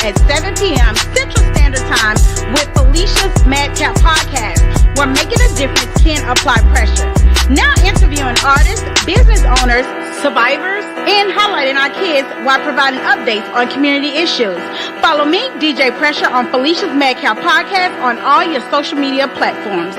at 7 p.m. Central Standard Time with Felicia's Madcap Podcast, where making a difference can apply pressure. Now interviewing artists, business owners, survivors, and highlighting our kids while providing updates on community issues. Follow me, DJ Pressure, on Felicia's Madcap Podcast on all your social media platforms.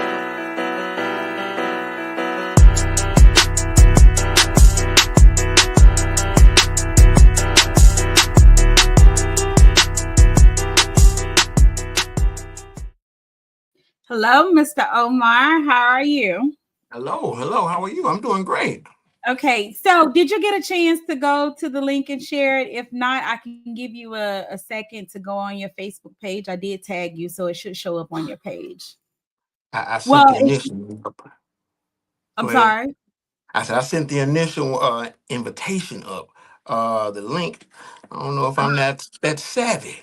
Hello, Mr. Omar. How are you? Hello. How are you? I'm doing great. Okay, so did you get a chance to go to the link and share it? If not, I can give you a second to go on your Facebook page. I did tag you, so it should show up on your page. I Well, sent the initial. I'm Go ahead. sorry. I said I sent the initial invitation up. The link. I don't know if I'm that savvy.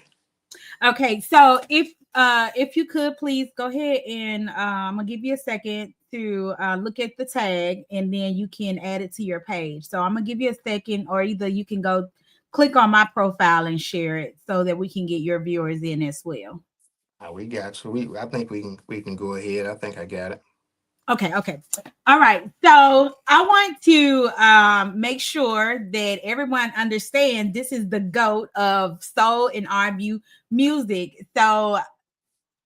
Okay, so if you could please go ahead and I'm gonna give you a second to look at the tag and then you can add it to your page. So I'm gonna give you a second, or either you can go click on my profile and share it so that we can get your viewers in as well. We got you. I think we can go ahead. I think I got it. Okay. All right. So I want to make sure that everyone understands this is the GOAT of soul and R&B music. So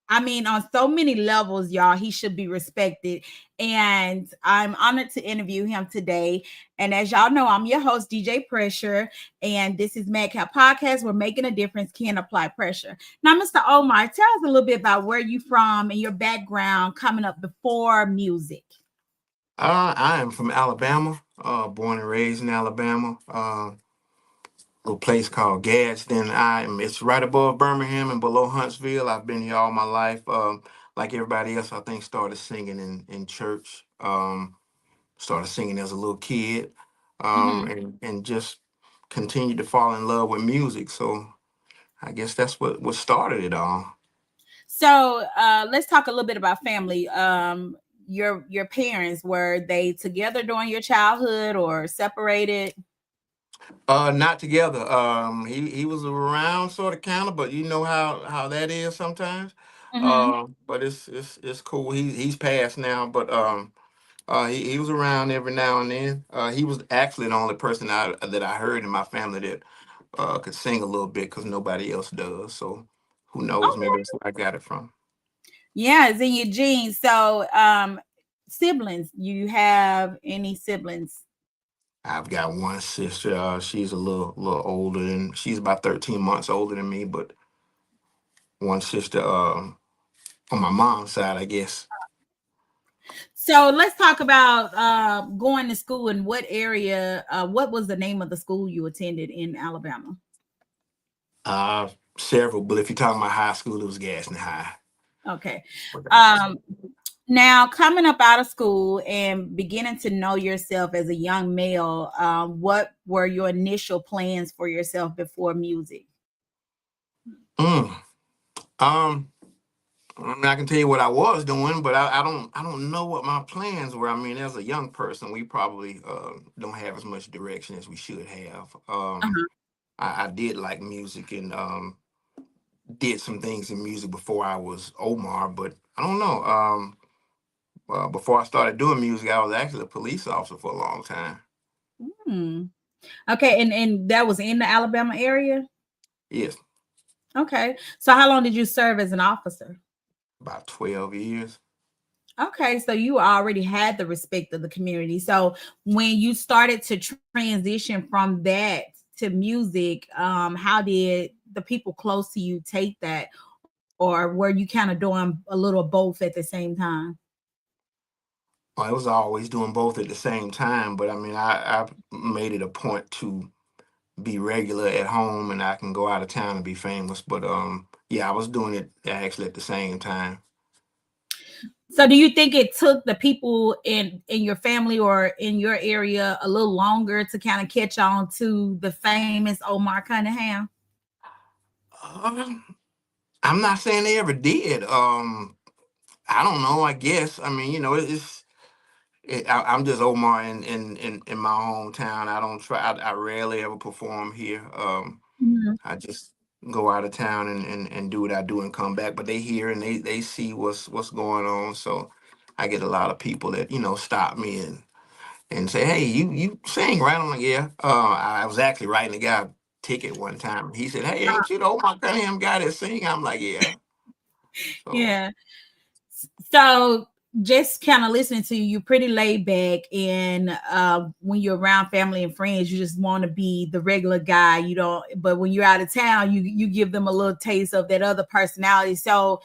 I mean, on so many levels, y'all, he should be respected. And I'm honored to interview him today. And as y'all know, I'm your host, DJ Pressure. And this is Madcap Podcast, where making a difference can apply pressure. Now, Mr. Omar, tell us a little bit about where you from and your background coming up before music. I am from Alabama. Born and raised in Alabama. Little place called Gadsden. It's right above Birmingham and below Huntsville. I've been here all my life. Like everybody else, I think started singing in church. Started singing as a little kid. Mhm. And just continued to fall in love with music. So I guess that's what started it all. So let's talk a little bit about family. Your parents, were they together during your childhood or separated? Not together. He was around sort of kind of, but you know how that is sometimes. Mm-hmm. But it's cool. He's passed now, but he was around every now and then. He was actually the only person that I heard in my family that could sing a little bit because nobody else does. So who knows? Maybe that's where I got it from. Yeah, it's in your genes. So, siblings, you have any siblings? I've got one sister. She's a little older than she's about 13 months older than me, but one sister on my mom's side, I guess. So let's talk about going to school in what area. What was the name of the school you attended in Alabama? Uh, Several, but if you're talking about high school, it was Gaston High. Okay. Was the high school. Um, Now, coming up out of school and beginning to know yourself as a young male, what were your initial plans for yourself before music? Mm. Um, I mean, I can tell you what I was doing, but I don't know what my plans were. I mean, as a young person, we probably don't have as much direction as we should have. Uh-huh. I did like music and did some things in music before I was Omar, but I don't know. Before I started doing music, I was actually a police officer for a long time. Hmm. Okay, and that was in the Alabama area? Yes, Okay. So how long did you serve as an officer? about 12 years. Okay, so you already had the respect of the community. So when you started to transition from that to music, how did the people close to you take that, or were you kind of doing a little both at the same time? Well, I was always doing both at the same time, but I mean, I made it a point to be regular at home, and I can go out of town and be famous. But yeah, I was doing it actually at the same time. So do you think it took the people in your family or in your area a little longer to kind of catch on to the famous Omar Cunningham? Um, I'm not saying they ever did. I don't know. I guess. I mean, I'm just Omar in my hometown. I don't try. I rarely ever perform here. Mhm. I just go out of town and do what I do and come back. But they hear and they see what's going on. So I get a lot of people that stop me and say, "Hey, you sing, right?" I'm like, "Yeah." I was actually writing a guy a ticket one time. He said, "Hey, ain't you the Omar Cunningham guy that sing?" I'm like, "Yeah." So Yeah. So just kind of listening to you, you're pretty laid back, and when you're around family and friends, you just want to be the regular guy. You don't, but when you're out of town, you give them a little taste of that other personality. So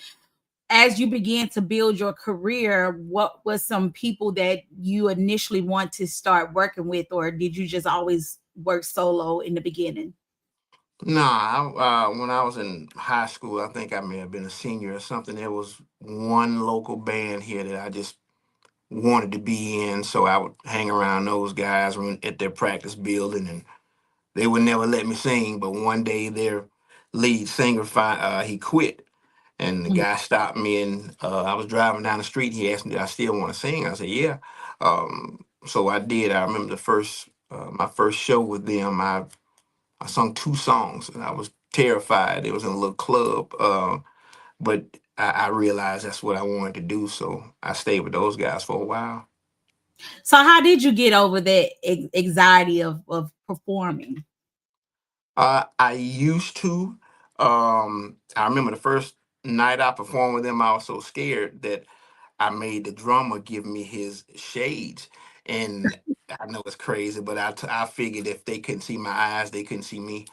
as you began to build your career, what was some people that you initially want to start working with, or did you just always work solo in the beginning? nah, when I was in high school, I think I may have been a senior or something. There was one local band here that I just wanted to be in, so I would hang around those guys at their practice building, and they would never let me sing. But one day, their lead singer he quit, and the Mhm. guy stopped me, and I was driving down the street. He asked me, "Did I still want to sing?" I said, "Yeah." So I did. I remember my first show with them. I sung two songs, and I was terrified. It was in a little club, but I realized that's what I wanted to do, so I stayed with those guys for a while. So how did you get over that anxiety of performing? I used to. I remember the first night I performed with them, I was so scared that I made the drummer give me his shades. And I know it's crazy, but I figured if they couldn't see my eyes, they couldn't see me.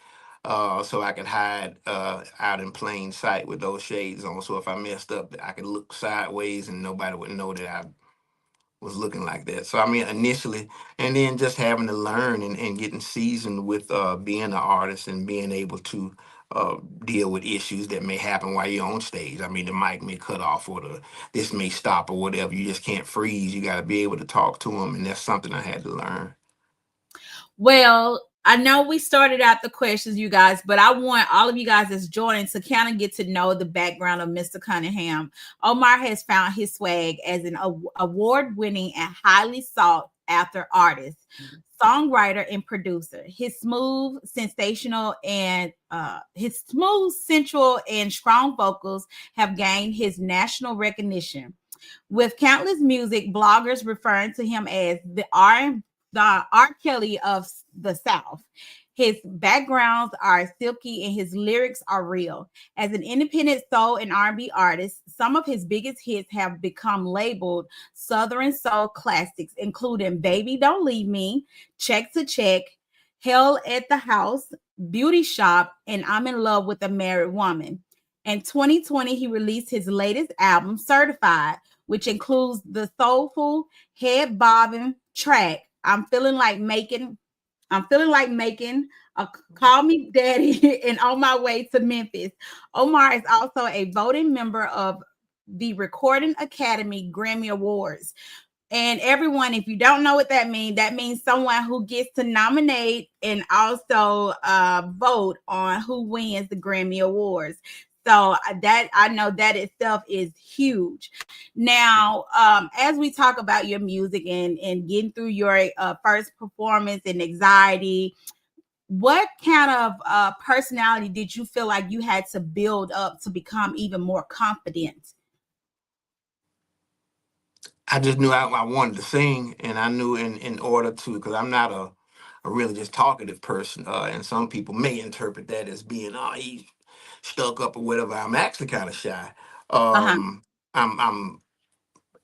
So I could hide out in plain sight with those shades on. So if I messed up, I could look sideways and nobody would know that I was looking like that. So I mean, initially, and then just having to learn and getting seasoned with being an artist and being able to deal with issues that may happen while you're on stage. I mean, the mic may cut off or this may stop or whatever. You just can't freeze. You got to be able to talk to them, and that's something I had to learn. Well, I know we started out the questions, you guys, but I want all of you guys that's joining to kind of get to know the background of Mr. Cunningham. Omar has found his swag as an award-winning and highly sought after artist, songwriter, and producer. His smooth, sensual, and strong vocals have gained his national recognition, with countless music bloggers referring to him as the R. Kelly of the South. His backgrounds are silky and his lyrics are real. As an independent soul and R&B artist, some of his biggest hits have become labeled Southern soul classics, including "Baby Don't Leave Me," "Check to Check," "Hell at the House," "Beauty Shop," and "I'm in Love with a Married Woman." In 2020, he released his latest album, Certified, which includes the soulful, head bobbing track, I'm feeling like making a Call Me Daddy and On My Way to Memphis. Omar is also a voting member of the Recording Academy Grammy Awards. And everyone, if you don't know what that means someone who gets to nominate and also vote on who wins the Grammy Awards. So that I know that itself is huge. Now, as we talk about your music and getting through your first performance and anxiety, what kind of personality did you feel like you had to build up to become even more confident? I just knew I wanted to sing, and I knew in order to, because I'm not a really just talkative person, and some people may interpret that as being, oh, he's stuck up or whatever. I'm actually kind of shy. Uh-huh. I'm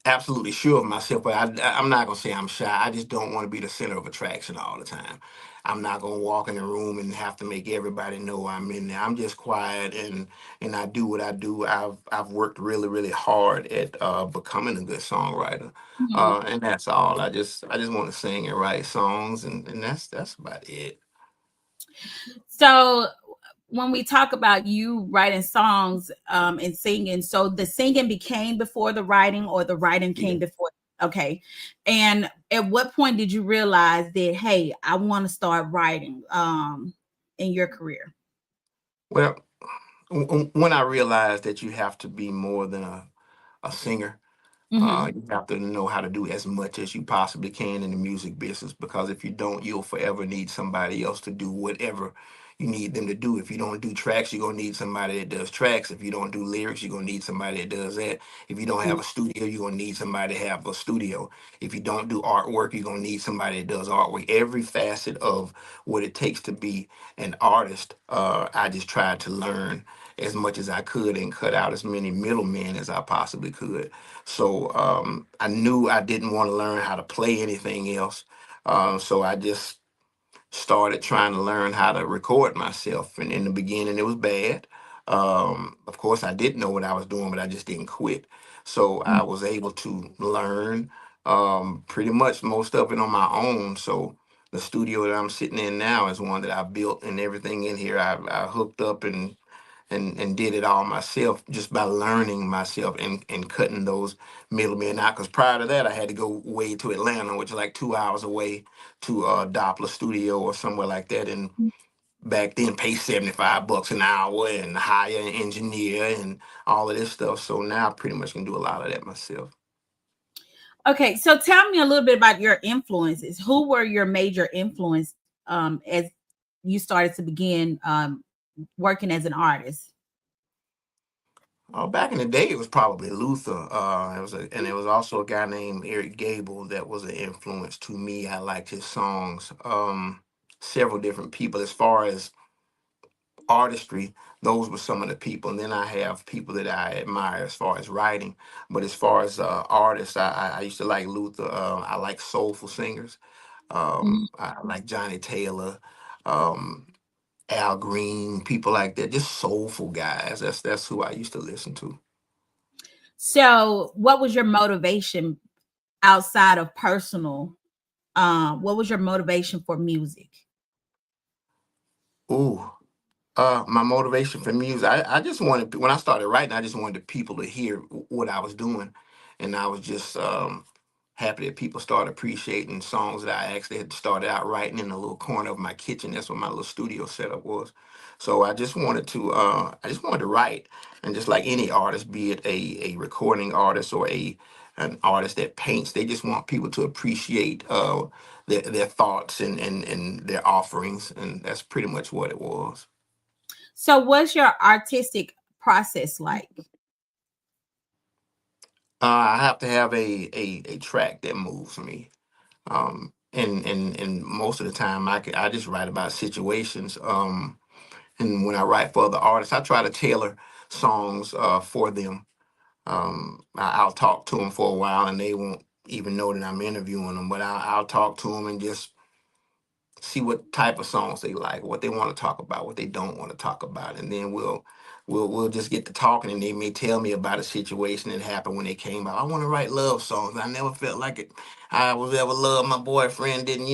absolutely sure of myself, but I'm not gonna say I'm shy. I just don't want to be the center of attraction all the time. I'm not gonna walk in the room and have to make everybody know I'm in there. I'm just quiet and I do what I do. I've worked really really hard at becoming a good songwriter, Mhm. and that's all. I just want to sing and write songs, and that's about it. So when we talk about you writing songs and singing, so the singing became before the writing, or the writing Yeah. came before? Okay. And at what point did you realize that, hey, I want to start writing in your career? Well, when I realized that you have to be more than a singer. Hmm. You have to know how to do as much as you possibly can in the music business, because if you don't, you'll forever need somebody else to do whatever you need them to do. If you don't do tracks, you're gonna need somebody that does tracks. If you don't do lyrics, you're gonna need somebody that does that. If you don't have a studio, you're gonna need somebody to have a studio. If you don't do artwork, you're gonna need somebody that does artwork. Every facet of what it takes to be an artist, I just tried to learn as much as I could and cut out as many middlemen as I possibly could. So I knew I didn't want to learn how to play anything else. So I just started trying to learn how to record myself. And in the beginning, it was bad. Of course, I didn't know what I was doing, but I just didn't quit. So I was able to learn pretty much most of it on my own. So the studio that I'm sitting in now is one that I built, and everything in here I hooked up and did it all myself just by learning myself and cutting those middlemen out. Because prior to that, I had to go way to Atlanta, which is like 2 hours away to Doppler Studio or somewhere like that. And back then, pay $75 an hour and hire an engineer and all of this stuff. So now I pretty much can do a lot of that myself. Okay, so tell me a little bit about your influences. Who were your major influence as you started to begin working as an artist? Back in the day, it was probably Luther. And there was also a guy named Eric Gable that was an influence to me. I liked his songs. Several different people. As far as artistry, those were some of the people. And then I have people that I admire as far as writing. But as far as artists, I used to like Luther. I like soulful singers. I like Johnny Taylor. Um, Al Green, people like that, just soulful guys. That's who I used to listen to. So, what was your motivation outside of personal? What was your motivation for music? Ooh, my motivation for music, I just wanted, when I started writing, I just wanted people to hear what I was doing. And I was just happy that people started appreciating songs that I actually had started out writing in a little corner of my kitchen. That's what my little studio setup was. So I just wanted to write. And just like any artist, be it a recording artist or an artist that paints, they just want people to appreciate their thoughts and their offerings. And that's pretty much what it was. So, what's your artistic process like? I have to have a track that moves me. And most of the time, I just write about situations. And when I write for other artists, I try to tailor songs for them. I'll talk to them for a while, and they won't even know that I'm interviewing them. But I'll talk to them and just see what type of songs they like, what they want to talk about, what they don't want to talk about, and then we'll just get to talking, and they may tell me about a situation that happened when they came out. I want to write love songs. I never felt like it. I was ever loved my boyfriend, didn't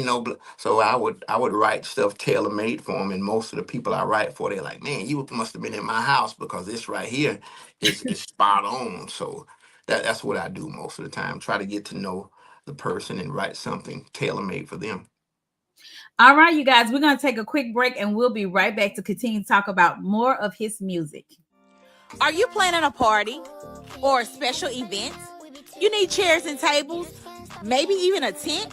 so I would write stuff tailor made for them, and most of the people I write for, they're like, man, you must have been in my house because this right here is spot on. So that's what I do most of the time. Try to get to know the person and write something tailor made for them. All right, you guys, we're going to take a quick break and we'll be right back to continue to talk about more of his music. Are you planning a party or a special event? You need chairs and tables, maybe even a tent?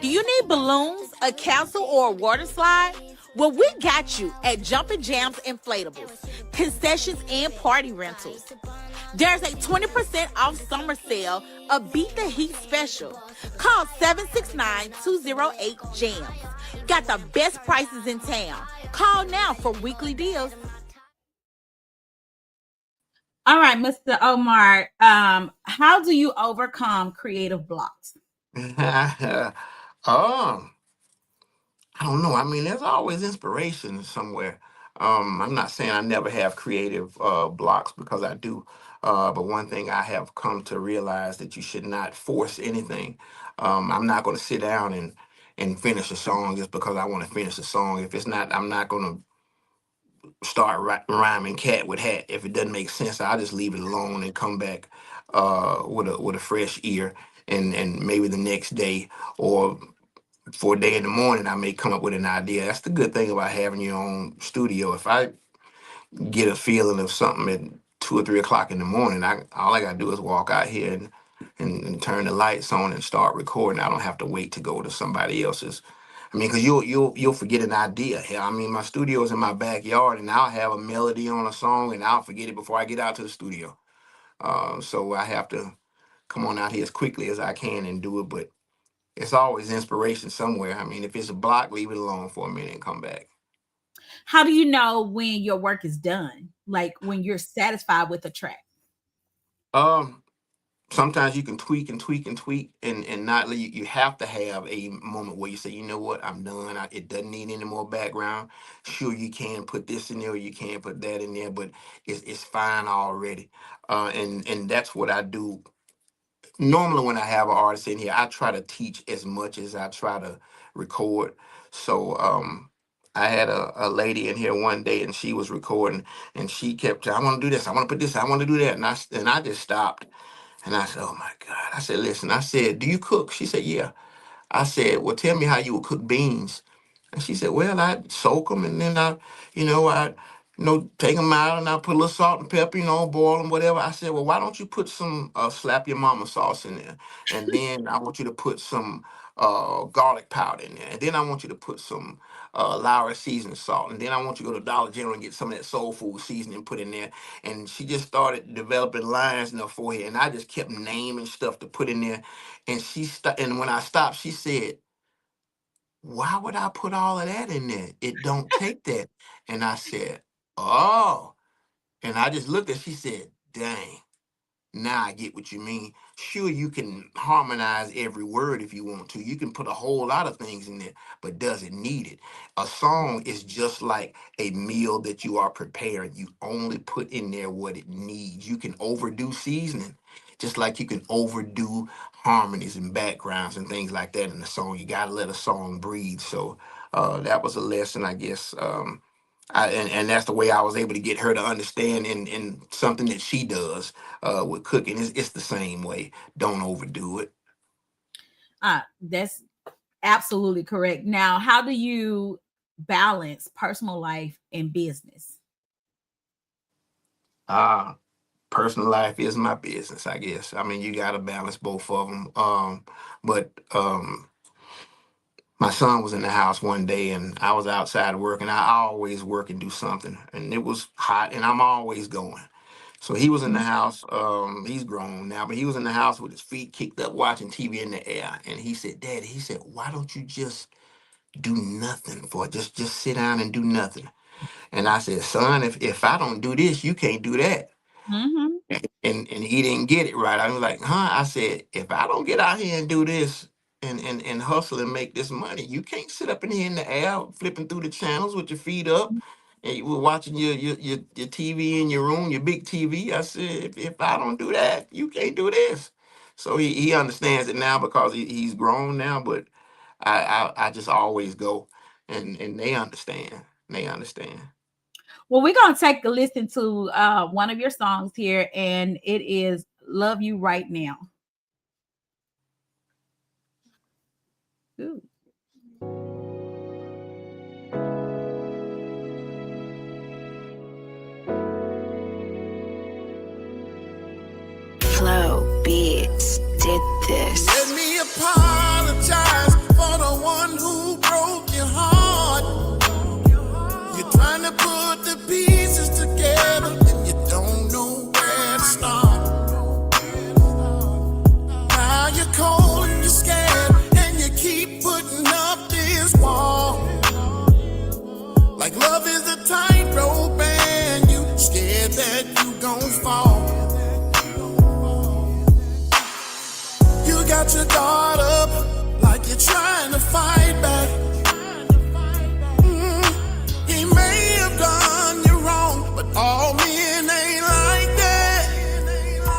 Do you need balloons, a castle, or a water slide? Well, we got you at Jumpin' Jams Inflatables, concessions and party rentals. There's a 20% off summer sale, a Beat the Heat special. Call 769-208-JAMS. Got the best prices in town. Call now for weekly deals. All right, Mr. Omar, how do you overcome creative blocks? um, I don't know. I mean, there's always inspiration somewhere. I'm not saying I never have creative blocks because I do. But one thing I have come to realize that you should not force anything. I'm not going to sit down and finish a song just because I want to finish a song. If it's not, I'm not going to start rhyming cat with hat. If it doesn't make sense, I'll just leave it alone and come back with a fresh ear. And maybe the next day or for a day in the morning, I may come up with an idea. That's the good thing about having your own studio. If I get a feeling of something at 2 or 3 o'clock in the morning, all I gotta do is walk out here and turn the lights on and start recording. I don't have to wait to go to somebody else's I mean, because you'll forget an idea. Hell, I mean, my studio is in my backyard, and I'll have a melody on a song, and I'll forget it before I get out to the studio. So I have to come on out here as quickly as I can and do it. But it's always inspiration somewhere. I mean, if it's a block, leave it alone for a minute and come back. How do you know when your work is done? Like when you're satisfied with a track? Um, Sometimes you can tweak and tweak and tweak and not you have to have a moment where you say, you know what, I'm done. It doesn't need any more background. Sure, you can put this in there, or you can put that in there, but it's fine already. And that's what I do normally when I have an artist in here. I try to teach as much as I try to record. So I had a lady in here one day, and she was recording, and she kept saying, I want to do this, I want to put this, I want to do that, and I just stopped. And I said, oh my God. I said, listen, I said, do you cook? She said, yeah. I said, well, tell me how you would cook beans. And she said, well, I soak them, and then I take them out, and I put a little salt and pepper, boil them, whatever. I said, well, why don't you put some slap your mama sauce in there? And then I want you to put some garlic powder in there. And then I want you to put some Lowry seasoning salt. And then I want you to go to Dollar General and get some of that soul food seasoning and put in there. And she just started developing lines in her forehead. And I just kept naming stuff to put in there. And and when I stopped, she said, why would I put all of that in there? It don't take that. And I said, oh. And I just looked at, she said, dang. Now I get what you mean. Sure, you can harmonize every word if you want to. You can put a whole lot of things in there, but does it need it? A song is just like a meal that you are preparing. You only put in there what it needs. You can overdo seasoning, just like you can overdo harmonies and backgrounds and things like that in the song. You got to let a song breathe. So that was a lesson, I guess. And that's the way I was able to get her to understand in something that she does with cooking. It's the same way. Don't overdo it. That's absolutely correct. Now, how do you balance personal life and business? Uh, Personal life is my business, I guess. I mean, you got to balance both of them. But my son was in the house one day, and I was outside working. I always work and do something, and it was hot, and I'm always going. So he was in the house. He's grown now, but he was in the house with his feet kicked up, watching TV in the air. And he said, "Daddy," he said, "why don't you just do nothing for it? Just sit down and do nothing." And I said, "Son, if I don't do this, you can't do that." Mm-hmm. And he didn't get it right. I was like, huh? I said, if I don't get out here and do this and hustle and make this money, you can't sit up in here in the air flipping through the channels with your feet up and you were watching your TV in your room, your big TV. I said, if I don't do that, you can't do this. So he understands it now because he's grown now, but I just always go and they understand. They understand. Well, we're gonna take a listen to one of your songs here, and it is "Love You Right Now." Ooh. Flow Beats did this. Let me apologize for the one who broke your heart. You're trying to put the pieces together and you don't know where to start. Now you're cold and you're scared and you keep putting up this wall. Like love is a tightrope and you scared that you gon' fall. You got your guard up like you're trying to fight back. He may have done you wrong, but all men ain't like that.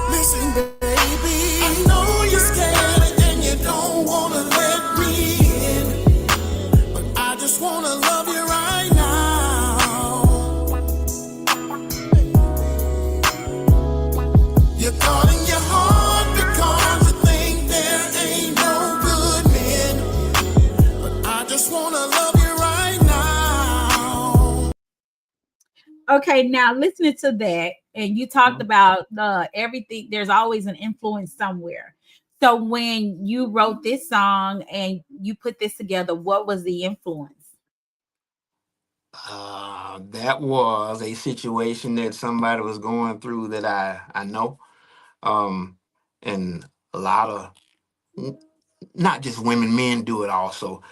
Listen, baby, I know you're scared and you don't wanna let me in, but I just wanna love you right now. You're caught in your heart because you think there ain't no good men, but I just wanna love you right now. Okay, now listening to that, and you talked about everything. There's always an influence somewhere. So when you wrote this song and you put this together, what was the influence? That was a situation that somebody was going through that I know. Um, and a lot of n- not just women, men do it also.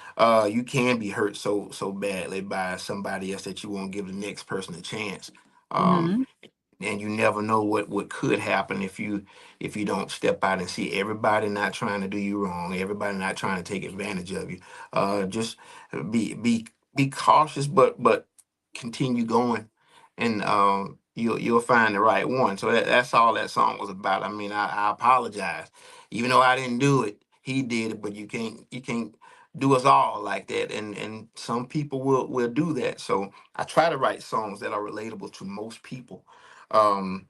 You can be hurt so badly by somebody else that you won't give the next person a chance. Um, Hmm. and you never know what could happen if you don't step out and see everybody not trying to do you wrong, everybody not trying to take advantage of you. Just be cautious, but continue going, and you'll find the right one. So that's all that song was about. I mean, I apologize, even though I didn't do it, he did it. But you can't do us all like that, and some people will do that. So I try to write songs that are relatable to most people. um,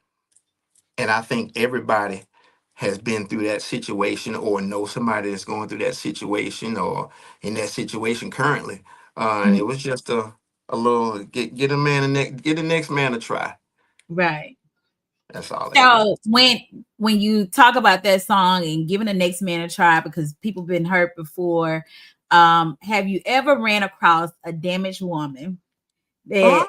and I think everybody has been through that situation or know somebody that's going through that situation or in that situation currently. And it was just a little get a man a get the next man a try. Right. That's all that was. So when you talk about that song and giving the next man a try because people been hurt before, have you ever ran across a damaged woman that Huh?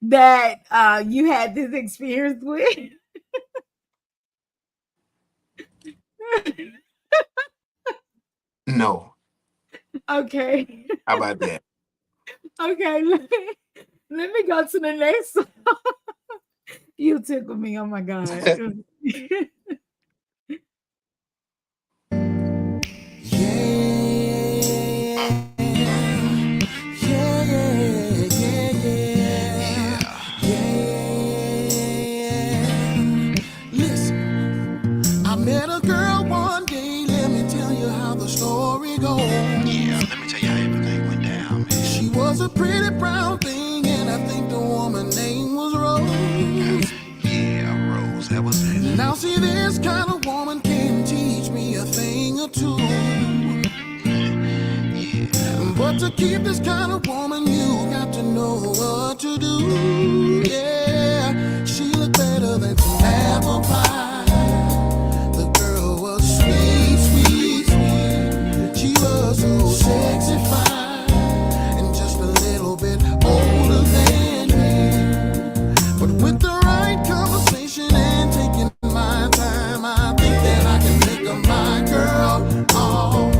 that you had this experience with? No. Okay. How about that? Okay. Let me go to the next one. You tickle me. Oh my God. Listen, I met a girl one day. Let me tell you how the story goes. Yeah, let me tell you how everything went down, man. She was a pretty brown thing, and I think the woman's name was Rose. Yeah, Rose, that was it. Now, see, this kind of woman can teach me a thing or two. But to keep this kind of woman, you got to know what to do. Yeah, she looked better than some apple pie. The girl was sweet, sweet, sweet. She was so sexy fine and just a little bit older than me. But with the right conversation and taking my time, I think that I can make her my girl. Oh,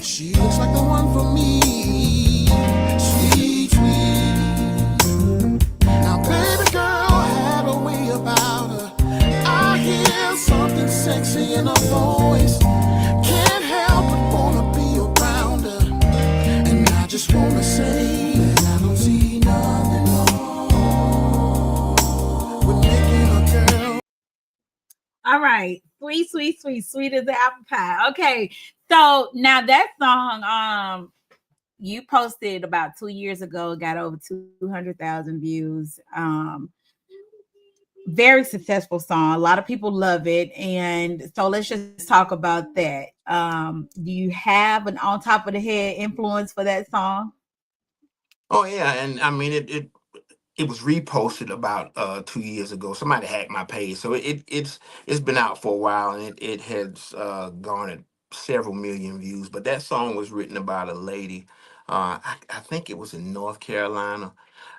she looks like the one for me. Sweet, sweet. Now, baby girl had a way about her. I hear something sexy in her voice. Can't help but wanna be around her. And I just wanna say that I don't see nothing wrong with making a girl. All right. Sweet, sweet, sweet, sweet as the apple pie. Okay. So now that song, you posted about 2 years ago, got over 200,000 views. Very successful song. A lot of people love it. And so let's just talk about that. Do you have an on top of the head influence for that song? Oh yeah, and I mean it was reposted about 2 years ago. Somebody hacked my page, so it's been out for a while, and it has garnered several million views. But that song was written about a lady. I think it was in North Carolina.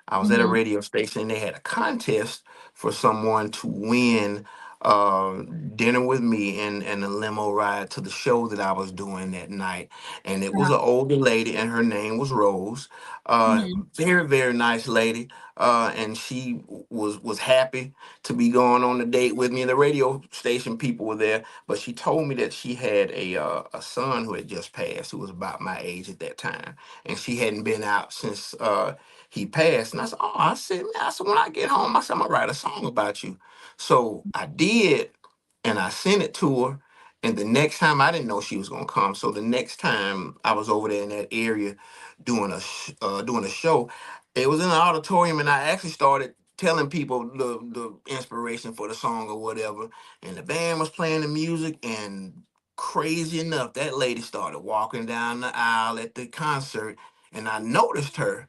I was at a Mhm. radio station, and they had a contest for someone to win dinner with me and a limo ride to the show that I was doing that night. And it was Uh, an older lady, and her name was Rose. mhm. Very nice lady. And she was happy to be going on a date with me. And the radio station people were there, but she told me that she had a son who had just passed, who was about my age at that time, and she hadn't been out since he passed. And I said, "Oh," I said, "When I get home, I said, I'm gonna write a song about you." So I did, and I sent it to her. And the next time, I didn't know she was gonna come. So the next time I was over there in that area doing a show, it was in an auditorium, and I actually started telling people the inspiration for the song or whatever. And the band was playing the music, and crazy enough, that lady started walking down the aisle at the concert, and I noticed her.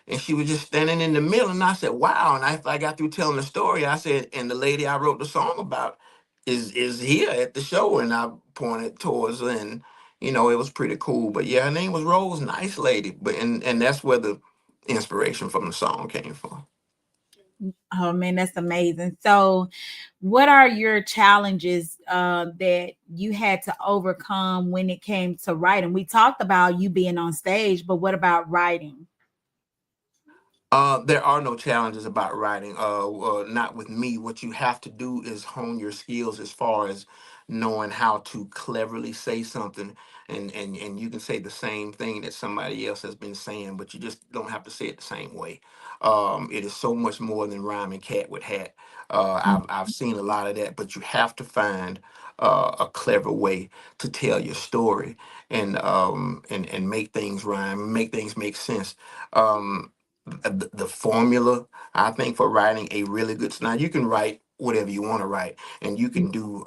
and she was just standing in the middle. And I said, wow. And I got through telling the story. I said, and the lady I wrote the song about is here at the show. And I pointed towards her, and it was pretty cool. But yeah, her name was Rose, nice lady. But and that's where the inspiration from the song came from. Oh man, that's amazing. So, what are your challenges that you had to overcome when it came to writing? We talked about you being on stage, but what about writing? There are no challenges about writing. Not with me. What you have to do is hone your skills as far as knowing how to cleverly say something, and you can say the same thing that somebody else has been saying, but you just don't have to say it the same way. It is so much more than rhyming cat with hat. I've seen a lot of that, but you have to find a clever way to tell your story and make things rhyme, make things make sense. The formula, I think, for writing a really good, now you can write whatever you want to write, and you can do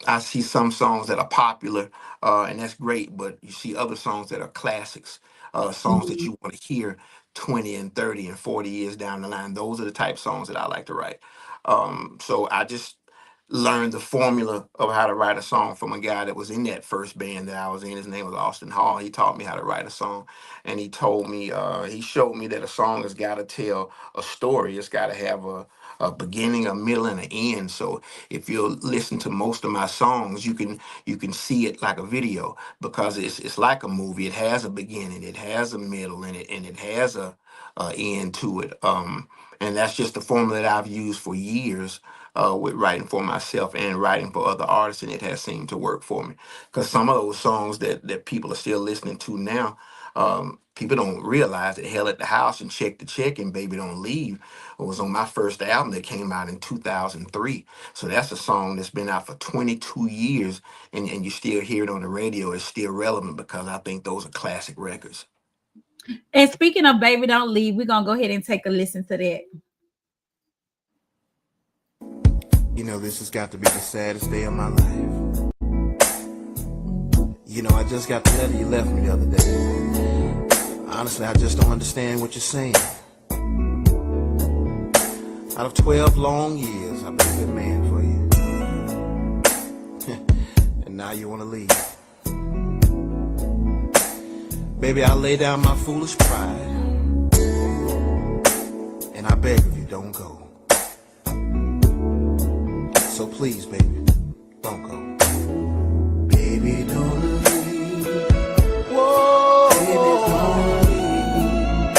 I see some songs that are popular, and that's great, but you see other songs that are classics, songs that Mhm. you want to hear 20 and 30 and 40 years down the line. Those are the type songs that I like to write. So I just learned the formula of how to write a song from a guy that was in that first band that I was in. His name was Austin Hall. He taught me how to write a song, and he told me, he showed me that a song has got to tell a story. It's got to have a beginning, a middle, and an end. So if you listen to most of my songs, you can see it like a video, because it's like a movie. It has a beginning, it has a middle, and it has a end to it. And that's just the formula that I've used for years, with writing for myself and writing for other artists, and it has seemed to work for me. Because some of those songs that people are still listening to now, people don't realize that Hell at the House and Check the Check and Baby Don't Leave was on my first album that came out in 2003. So that's a song that's been out for 22 years, and you still hear it on the radio. It's still relevant because I think those are classic records. And speaking of Baby Don't Leave, we're gonna go ahead and take a listen to that. This has got to be the saddest day of my life. I just got the letter you left me the other day. Honestly, I just don't understand what you're saying. Out of 12 long years, I've been a good man for you. And now you want to leave. Baby, I lay down my foolish pride, and I beg of you, don't go. So please, baby, don't go. Baby, don't leave. Whoa. Baby, don't leave.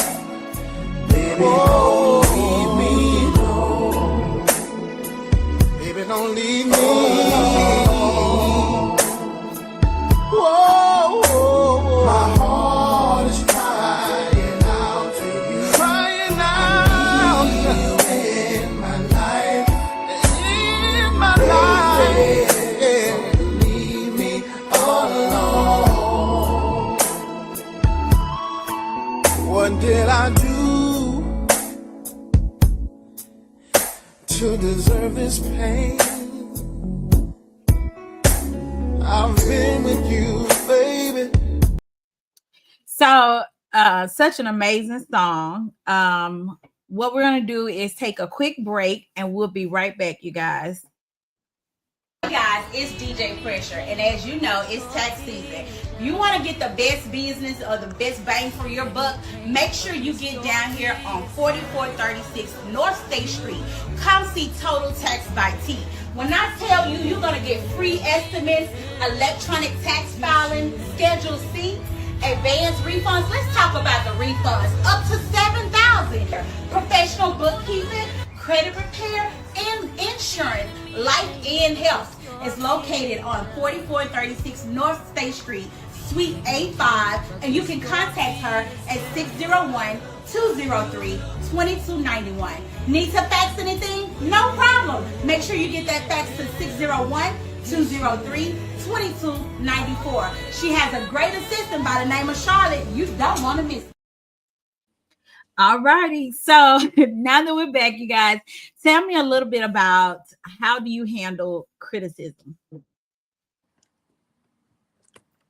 Baby, don't leave me, no. Baby, don't leave me. Whoa, whoa, whoa. My heart is crying out to you. Crying out. I need you in my life. In my life. Don't leave me all alone. What did I do to deserve this pain? I've been with you, baby. So, such an amazing song. What we're gonna do is take a quick break, and we'll be right back, you guys. Hey guys, it's DJ Pressure, and as you know, it's tax season. If you want to get the best business or the best bang for your buck, make sure you get down here on 4436 North State Street. Come see Total Tax by T. When I tell you you're going to get free estimates, electronic tax filing, Schedule C, advanced refunds. Let's talk about the refunds. Up to $7,000. Professional bookkeeping, credit repair, and insurance, life and health. Is located on 4436 North State Street, Suite A5, and you can contact her at 601-203-2291. Need to fax anything? No problem. Make sure you get that fax to 601-203-2294. She has a great assistant by the name of Charlotte. You don't want to miss it. All righty. So now that we're back, you guys, tell me a little bit about how do you handle criticism?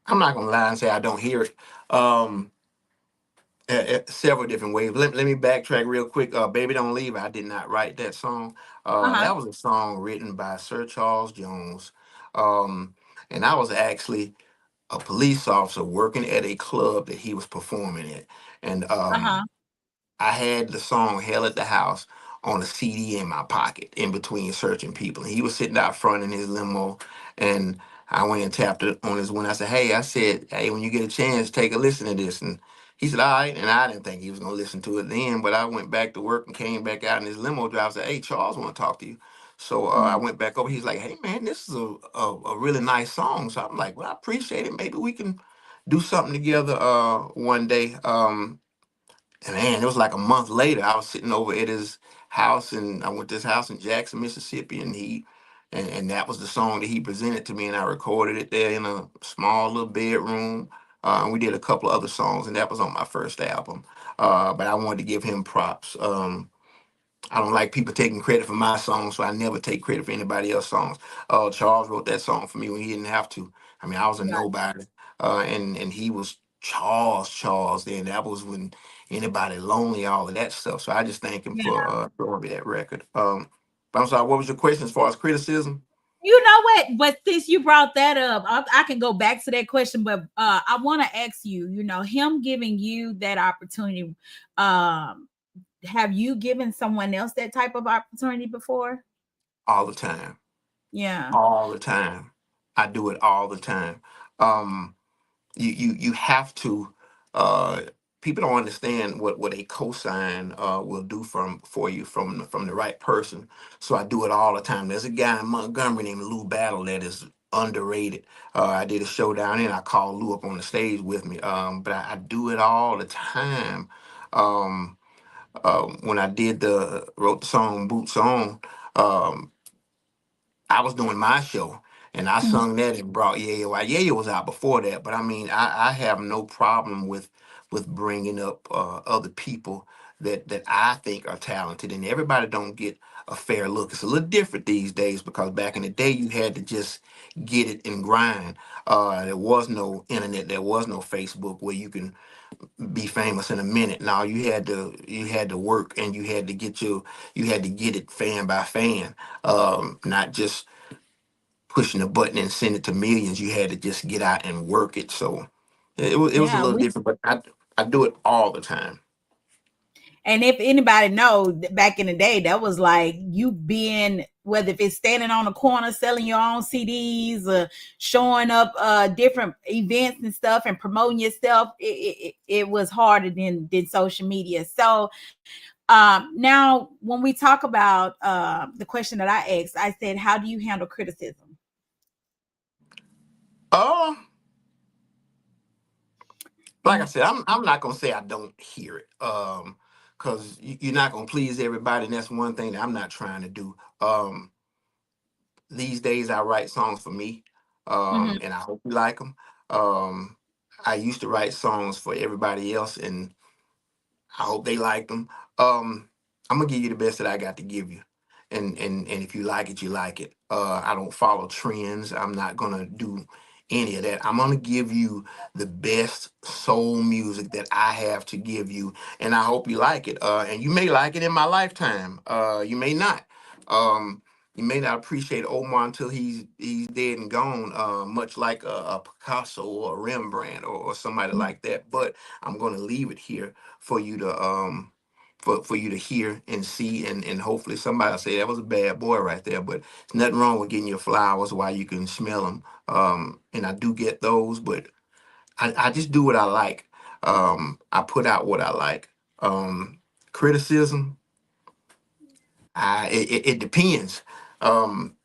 I'm not gonna lie and say I don't hear it. several different ways. Let me backtrack real quick. Baby Don't Leave, I did not write that song. Uh-huh. That was a song written by Sir Charles Jones. Um, and I was actually a police officer working at a club that he was performing at. And Uh-huh. I had the song Hell at the House on a CD in my pocket in between searching people. And he was sitting out front in his limo, and I went and tapped it on his window. I said, hey, when you get a chance, take a listen to this. And he said, all right. And I didn't think he was going to listen to it then, but I went back to work and came back out in his limo drive. Said, hey, Charles, want to talk to you. So I Mhm. went back over. He's like, hey, man, this is a really nice song. So I'm like, well, I appreciate it. Maybe we can do something together one day. And man, it was like a month later. I was sitting over at his house, and I went to his house in Jackson, Mississippi, and that was the song that he presented to me, and I recorded it there in a small little bedroom. And we did a couple of other songs, and that was on my first album. But I wanted to give him props. I don't like people taking credit for my songs, so I never take credit for anybody else's songs. Charles wrote that song for me when he didn't have to. I mean, I was a Right. nobody, and he was Charles. Then that was when anybody lonely, all of that stuff. So I just thank him Yeah. for throwing me that record. But I'm sorry, what was your question as far as criticism? You know what? But since you brought that up, I can go back to that question. But I want to ask you, him giving you that opportunity, um, have you given someone else that type of opportunity before? All the time, Yeah. all the time. I do it all the time. Um, you have to uh people don't understand what a cosign will do for you from the right person. So I do it all the time. There's a guy in Montgomery named Lou Battle that is underrated. I did a show down there, and I called Lou up on the stage with me. But I do it all the time. um when I did the wrote the song Boots On, um I was doing my show, and I Mhm. sung that and brought Yayo out. Yayo was out before that, but I mean, I have no problem with bringing up other people that I think are talented, and everybody don't get a fair look. It's a little different these days because back in the day you had to just get it and grind. There was no internet, there was no Facebook where you can be famous in a minute. Now you had to work, and you had to get it fan by fan, not just pushing a button and send it to millions. You had to just get out and work it. So it was a Yeah, little different, but I do it all the time. and if anybody know, back in the day, that was like you being, whether if it's standing on a corner selling your own CDs or showing up different events and stuff and promoting yourself, it was harder than social media. So now when we talk about the question that I asked, I said, how do you handle criticism? Uh, like I Y- said, I'm not gonna say I don't hear it. Because you're not gonna please everybody, and that's one thing that I'm not trying to do. These days I write songs for me, Mhm. and I hope you like them. Um, I used to write songs for everybody else, and I hope they like them. I'm gonna give you the best that I got to give you, and if you like it, you like it. I don't follow trends. I'm not gonna do any of that. I'm gonna give you the best soul music that I have to give you, and I hope you like it. And you may like it in my lifetime. You may not. Um, you may not appreciate Omar until he's dead and gone. Much like a Picasso or a Rembrandt or somebody like that. But I'm gonna leave it here for you to for you to hear and see, and hopefully somebody will say that was a bad boy right there. But there's nothing wrong with getting your flowers while you can smell them. And I do get those, but I just do what I like. I put out what I like. Criticism, it depends. um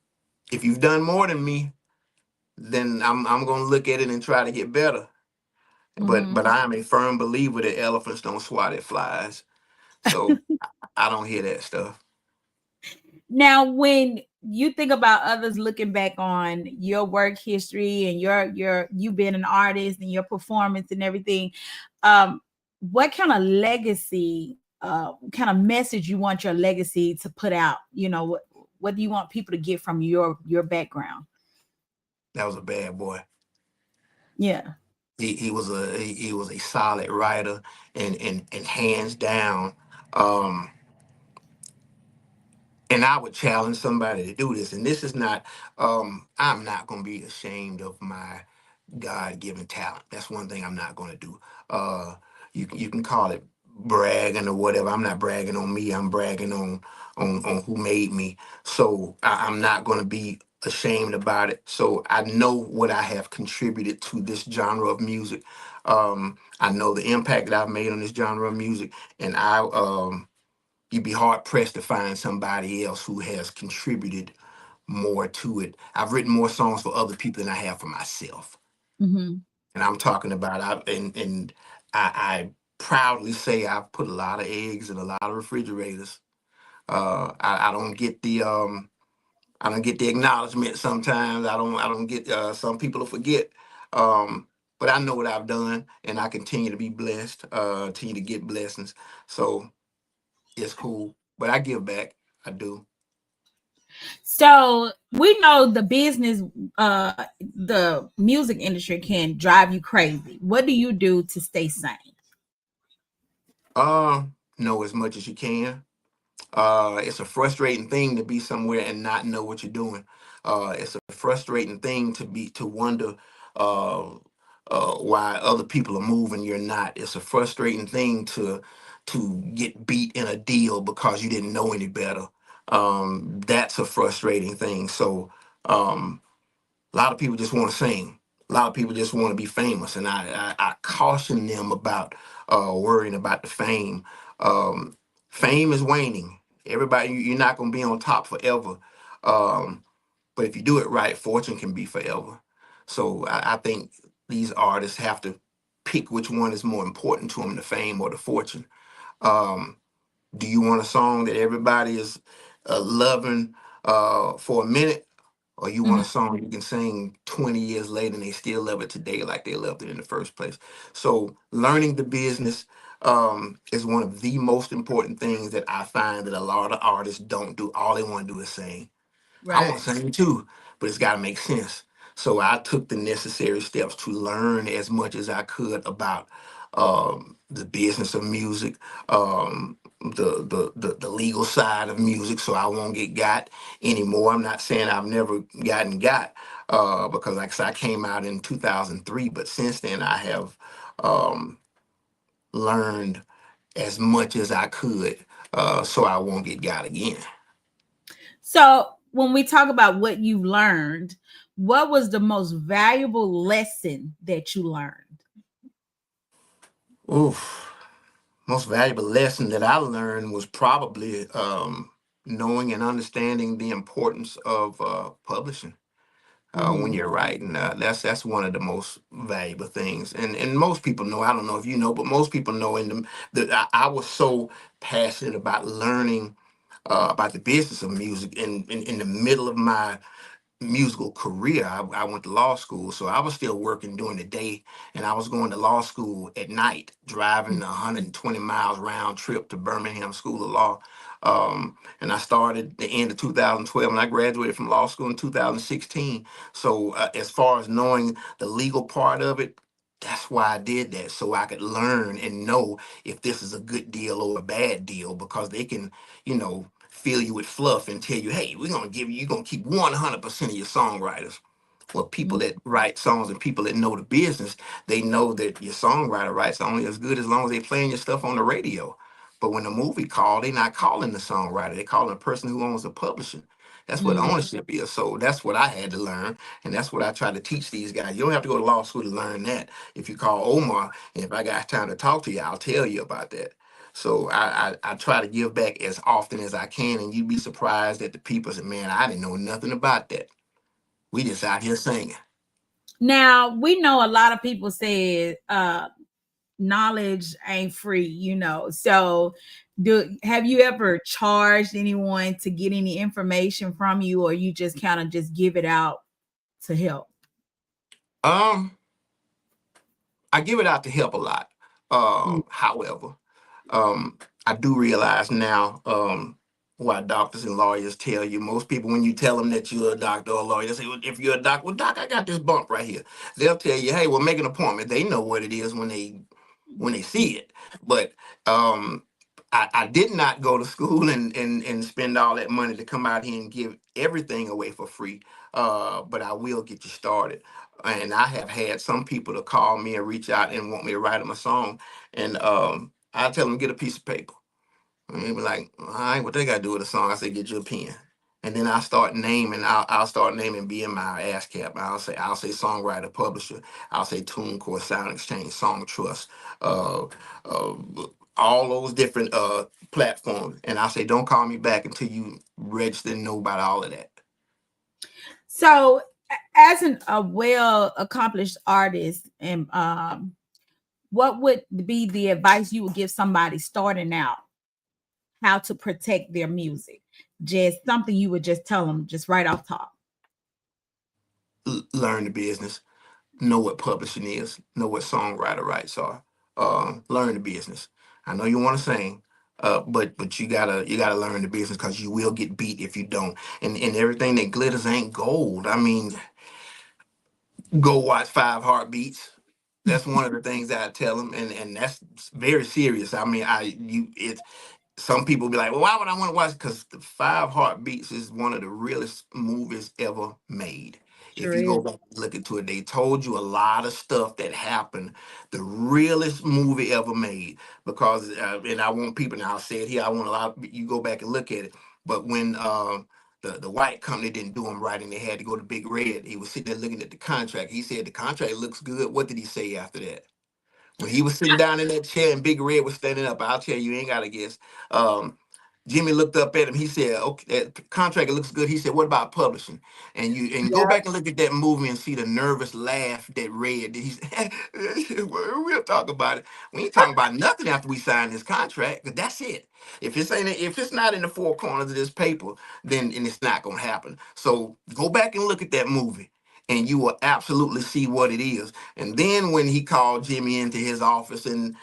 if you've done more than me, then I'm gonna look at it and try to get better. But Mhm. I am a firm believer that elephants don't swat at flies. So I don't hear that stuff. Now, when you think about others looking back on your work history and your you being an artist and your performance and everything, um, what kind of legacy, kind of message you want your legacy to put out? What do you want people to get from your background? That was a bad boy. Yeah. He was a solid writer, and hands down. Um, and I would challenge somebody to do this. And this is not. I'm not going to be ashamed of my God-given talent. That's one thing I'm not going to do. Uh, you can call it bragging or whatever. I'm not bragging on me. I'm bragging on who made me. So I'm not going to be ashamed about it. So I know what I have contributed to this genre of music. I know the impact that I've made on this genre of music, and you'd be hard pressed to find somebody else who has contributed more to it. I've written more songs for other people than I have for myself. Mm-hmm. And I'm talking about I proudly say I've put a lot of eggs in a lot of refrigerators. I don't get the I don't get the acknowledgement sometimes. I don't get some people will forget. But I know what I've done, and I continue to be blessed, continue to get blessings. So it's cool. But I give back. I do. So we know the music industry can drive you crazy. What do you do to stay sane? Uh, know as much as you can. It's a frustrating thing to be somewhere and not know what you're doing. It's a frustrating thing to wonder uh, why other people are moving, you're not. It's a frustrating thing to get beat in a deal because you didn't know any better. That's a frustrating thing. So um, a lot of people just want to sing. A lot of people just want to be famous, and I caution them about worrying about the fame. Um, Fame is waning. Everybody, you're not going to be on top forever. Um, but if you do it right, fortune can be forever. So I think these artists have to pick which one is more important to them, the fame or the fortune. Um, do you want a song that everybody is loving for a minute? Or you want Mhm. a song you can sing 20 years later and they still love it today like they loved it in the first place? So learning the business is one of the most important things that I find that a lot of artists don't do. All they want to do is sing. I want Right. to sing too, but it's got to make sense. So I took the necessary steps to learn as much as I could about the business of music, the legal side of music, so I won't get got anymore. I'm not saying I've never gotten got, because like I said, I came out in 2003, but since then I have um, learned as much as I could, so I won't get got again. So when we talk about what you learned, what was the most valuable lesson that you learned? Oof. Most valuable lesson that I learned was probably knowing and understanding the importance of publishing when Mm-hmm. you're writing. That's one of the most valuable things, and most people know. I don't know if you know, but most people know. That I was so passionate about learning about the business of music in the middle of my musical career. I went to law school, so I was still working during the day, and I was going to law school at night, driving 120 miles round trip to Birmingham School of Law. And I started the end of 2012, and I graduated from law school in 2016. So as far as knowing the legal part of it, that's why I did that, so I could learn and know if this is a good deal or a bad deal, because they can, fill you with fluff and tell you, hey, you're gonna keep 100% of your songwriters. Well, people that write songs and people that know the business, they know that your songwriter writes only as good as long as they playing your stuff on the radio. But when the movie call, they're not calling the songwriter, they're calling the person who owns the publishing. That's what Mm-hmm. ownership is. So that's what I had to learn, and that's what I try to teach these guys. You don't have to go to law school to learn that. If you call Omar, and if I got time to talk to you, I'll tell you about that. So I try to give back as often as I can, and you'd be surprised that the people say, "Man, I didn't know nothing about that. We just out here singing." Now we know a lot of people say knowledge ain't free, you know. So have you ever charged anyone to get any information from you, or you just kind of just give it out to help? Um, I give it out to help a lot. However, I do realize now why doctors and lawyers tell you. Most people, when you tell them that you're a doctor or a lawyer, they say, well, if you're a doctor, well, doc, I got this bump right here. They'll tell you, hey, well, make an appointment. They know what it is when they see it. But um, I did not go to school and spend all that money to come out here and give everything away for free. But I will get you started. And I have had some people to call me and reach out and want me to write them a song. And I tell them, get a piece of paper. And they be like, all right, what they got to do with a song? I say, get you a pen. And then I'll start naming BMI, ASCAP. I'll say songwriter, publisher. I'll say TuneCore, Sound Exchange, Song Trust, uh, uh, all those different platforms. And I'll say, don't call me back until you register and know about all of that. So, as a well accomplished artist, and what would be the advice you would give somebody starting out how to protect their music? Just something you would just tell them just right off top. Learn the business, know what publishing is, know what songwriter rights are. Learn the business. I know you want to sing, but you gotta learn the business because you will get beat if you don't. And everything that glitters ain't gold. I mean, go watch Five Heartbeats. That's one of the things that I tell them, and that's very serious. I mean, it's some people be like, well, why would I want to watch it? Because the Five Heartbeats is one of the realest movies ever made. If Sure you go is. back and look into it, they told you a lot of stuff that happened. The realest movie ever made. Because, and I want people, and I'll say it here, I want a lot of you go back and look at it. But when the white company didn't do him right and they had to go to Big Red, he was sitting there looking at the contract. He said, the contract looks good. What did he say after that? When he was sitting down in that chair and Big Red was standing up, I'll tell you, you ain't got to guess. Um, Jimmy looked up at him. He said, "Okay, that contract looks good." He said, "What about publishing?" And go Yeah. back and look at that movie and see the nervous laugh that Red did. He said, "We'll talk about it. We ain't talking about nothing after we sign this contract. 'Cause that's it. If it's not in the four corners of this paper, then and it's not gonna happen. So go back and look at that movie." And you will absolutely see what it is. And then when he called Jimmy into his office and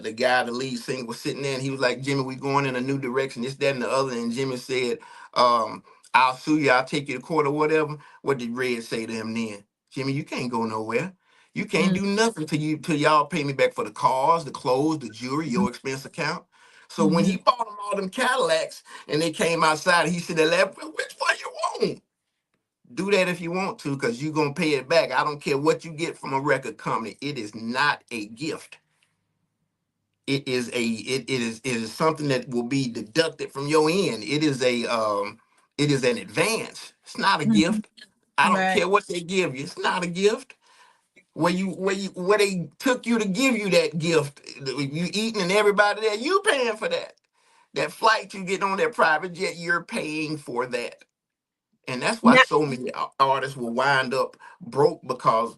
the guy, the lead singer, was sitting there and he was like, Jimmy, we going in a new direction, this, that, and the other. And Jimmy said, I'll sue you, I'll take you to court or whatever. What did Red say to him then? Jimmy, you can't go nowhere. You can't Mhm. do nothing till y'all pay me back for the cars, the clothes, the jewelry, your expense account. So when he Mhm. bought them all them Cadillacs and they came outside, he said, which one you want? Do that if you want to, because you're gonna pay it back. I don't care what you get from a record company. It is not a gift. It is something that will be deducted from your end. It is an advance. It's not a Mhm. gift. I don't Right. care what they give you. It's not a gift. Where they took you to give you that gift, you eating and everybody there, you paying for that. That flight you get on that private jet, you're paying for that. And that's why Now, so many artists will wind up broke because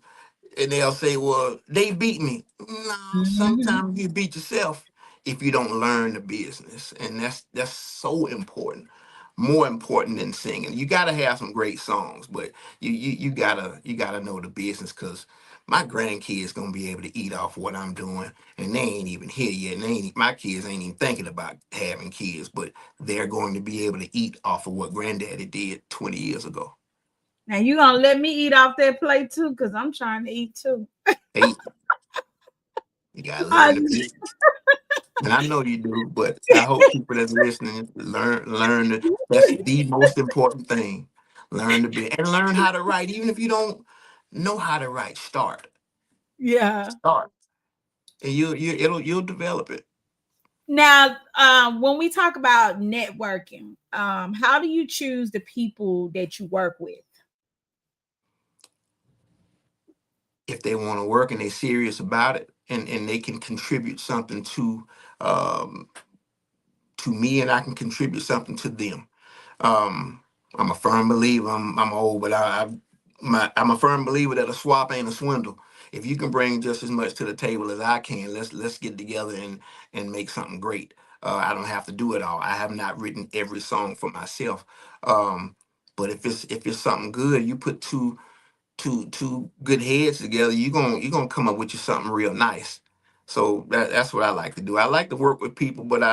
and they'll say, well, they beat me. No, mhm. sometimes you beat yourself if you don't learn the business. And that's so important. More important than singing. You gotta have some great songs, but you gotta know the business because my grandkids gonna be able to eat off what I'm doing, and they ain't even here yet. And my kids ain't even thinking about having kids, but they're going to be able to eat off of what granddaddy did 20 years ago. Now you gonna let me eat off that plate too, because I'm trying to eat too. Hey, you gotta I, learn the business. And I know you do, but I hope people that's listening learn that that's the most important thing. Learn to be and learn how to write. Even if you don't know how to write, yeah. start, and you'll develop it. Now, when we talk about networking, how do you choose the people that you work with? If they want to work and they're serious about it, and they can contribute something um, to me, and I can contribute something to them. Um, I'm a firm believer. I'm old, but I'm a firm believer that a swap ain't a swindle. If you can bring just as much to the table as I can, let's get together and make something great. I don't have to do it all. I have not written every song for myself. Um, but if it's something good, you put two good heads together, you're gonna come up with you something real nice. So that's what I like to do. I like to work with people, but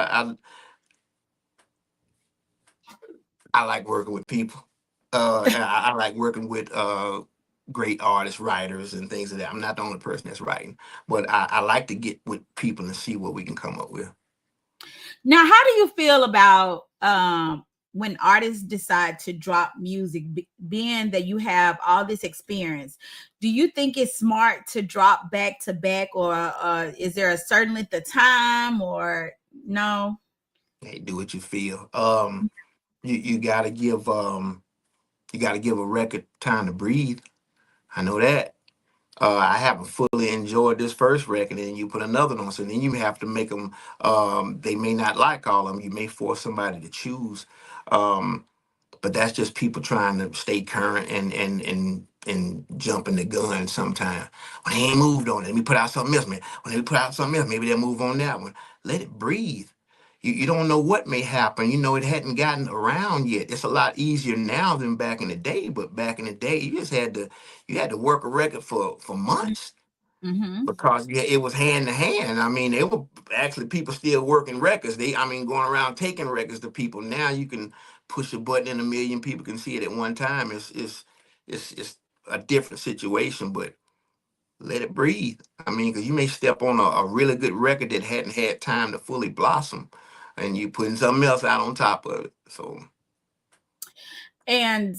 I like working with people. And I like working with great artists, writers, and things like that. I'm not the only person that's writing, but I like to get with people and see what we can come up with. Now, how do you feel about when artists decide to drop music, being that you have all this experience? Do you think it's smart to drop back to back, or is there a certain length of time, or no? Hey, do what you feel. You gotta give a record time to breathe. I know that. I haven't fully enjoyed this first record, and you put another one on, so then you have to make them. They may not like all of them. You may force somebody to choose. Um, but that's just people trying to stay current and jumping the gun sometime. When they ain't moved on it, let me put out something else, man. When they put out something else, maybe they'll move on that one. Let it breathe. You don't know what may happen. You know, it hadn't gotten around yet. It's a lot easier now than back in the day, but back in the day, you had to work a record for months Mm-hmm. because yeah, it was hand to hand. I mean, they were actually people still working records. Going around taking records to people. Now you can push a button and a million people can see it at one time. It's a different situation, but let it breathe. I mean, because you may step on a really good record that hadn't had time to fully blossom, and you putting something else out on top of it. So And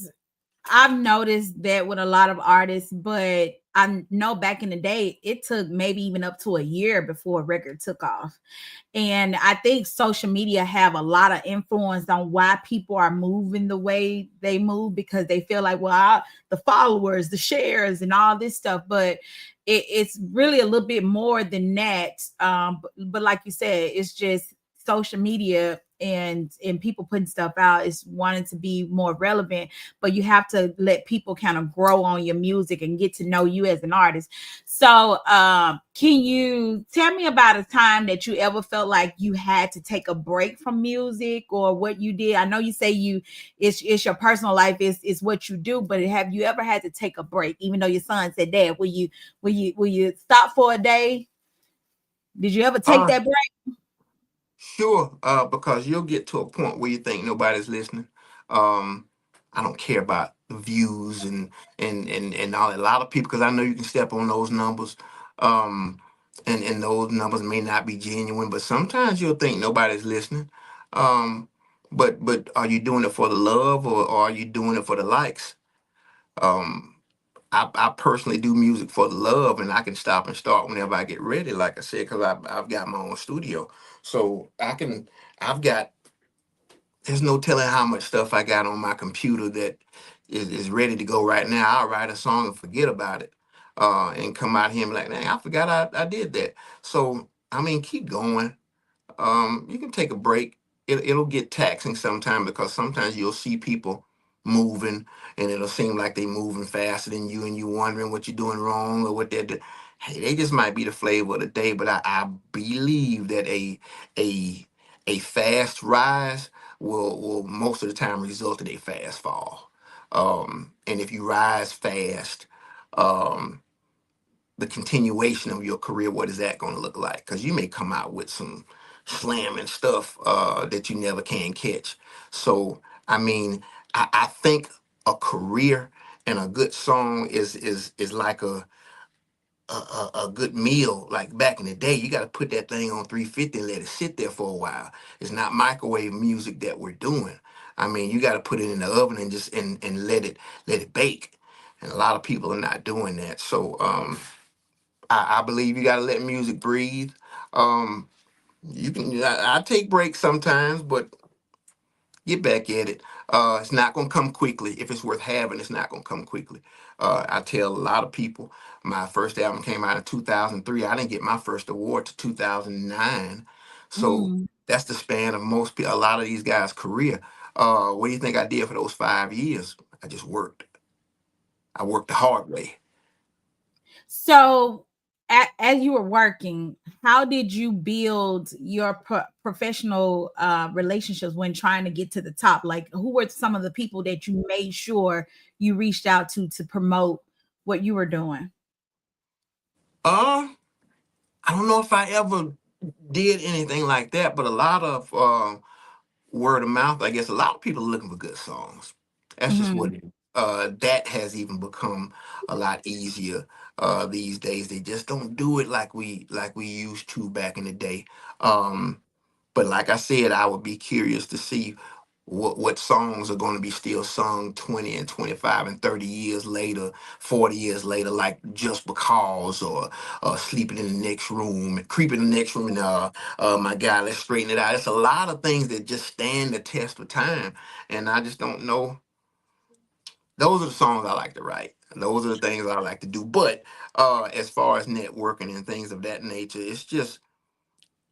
I've noticed that with a lot of artists, but I know back in the day, it took maybe even up to a year before a record took off. And I think social media have a lot of influence on why people are moving the way they move, because they feel like, well, the followers, the shares, and all this stuff. But it's really a little bit more than that. But like you said, it's just social media and people putting stuff out is wanting to be more relevant, but you have to let people kind of grow on your music and get to know you as an artist. So can you tell me about a time that you ever felt like you had to take a break from music, or what you did? I know you say it's your personal life, is what you do, but have you ever had to take a break, even though your son said, Dad, will you stop for a day? Did you ever take uh that break? sure, because you'll get to a point where you think nobody's listening. Um, I don't care about the views and all. A lot of people, because I know you can step on those numbers, um, and those numbers may not be genuine. But sometimes you'll think nobody's listening. Um, but are you doing it for the love, or are you doing it for the likes? Um, I personally do music for the love, and I can stop and start whenever I get ready. Like I said, because I've got my own studio, so I can. I've got. There's no telling how much stuff I got on my computer that is ready to go right now. I'll write a song and forget about it, and come out here and be like, "Dang, I forgot I did that." So I mean, keep going. You can take a break. It'll get taxing sometime, because sometimes you'll see people moving and it'll seem like they moving faster than you, and you wondering what you're doing wrong or what they're doing. Hey, they just might be the flavor of the day, but I believe that a a fast rise will most of the time result in a fast fall. And if you rise fast, um, the continuation of your career, what is that going to look like? Because you may come out with some slamming stuff that you never can catch. So, I mean, I think a career and a good song is like a good meal. Like back in the day, you got to put that thing on 350 and let it sit there for a while. It's not microwave music that we're doing. I mean, you got to put it in the oven and just and let it bake. And a lot of people are not doing that. So, I believe you got to let music breathe. Um, you can. I take breaks sometimes, but get back at it. It's not gonna come quickly. If it's worth having, it's not gonna come quickly. I tell a lot of people, my first album came out in 2003. I didn't get my first award to 2009. So Mm. that's the span of most people. A lot of these guys' career. What do you think I did for those 5 years? I just worked. I worked the hard way. So, as you were working, how did you build your professional relationships when trying to get to the top? Like, who were some of the people that you made sure you reached out to promote what you were doing? Uh, I don't know if I ever did anything like that, but a lot of word of mouth. I guess a lot of people are looking for good songs. That's just what Mhm. it is. That has even become a lot easier these days. They just don't do it like we used to back in the day. Um, but like I said, I would be curious to see what songs are going to be still sung 20 and 25 and 30 years later, 40 years later, like Just Because, or Sleeping in the Next Room, Creeping in the Next Room, and My God, Let's Straighten It Out. It's a lot of things that just stand the test of time, and I just don't know. Those are the songs I like to write. Those are the things I like to do. But as far as networking and things of that nature, it's just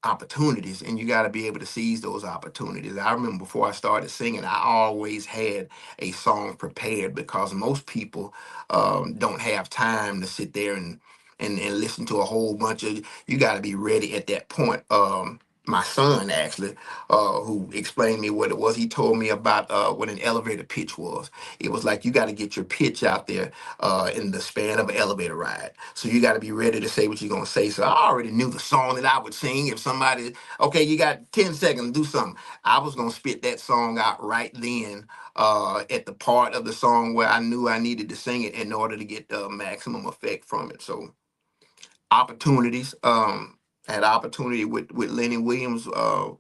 opportunities, and you got to be able to seize those opportunities. I remember before I started singing, I always had a song prepared, because most people don't have time to sit there and listen to a whole bunch of. You got to be ready at that point. My son actually, who explained me what it was, he told me about what an elevator pitch was. It was like you got to get your pitch out there in the span of an elevator ride. So you got to be ready to say what you're gonna say. So I already knew the song that I would sing. If somebody, okay, you got 10 seconds, do something. I was gonna spit that song out right then at the part of the song where I knew I needed to sing it in order to get the maximum effect from it. So opportunities. Had opportunity with Lenny Williams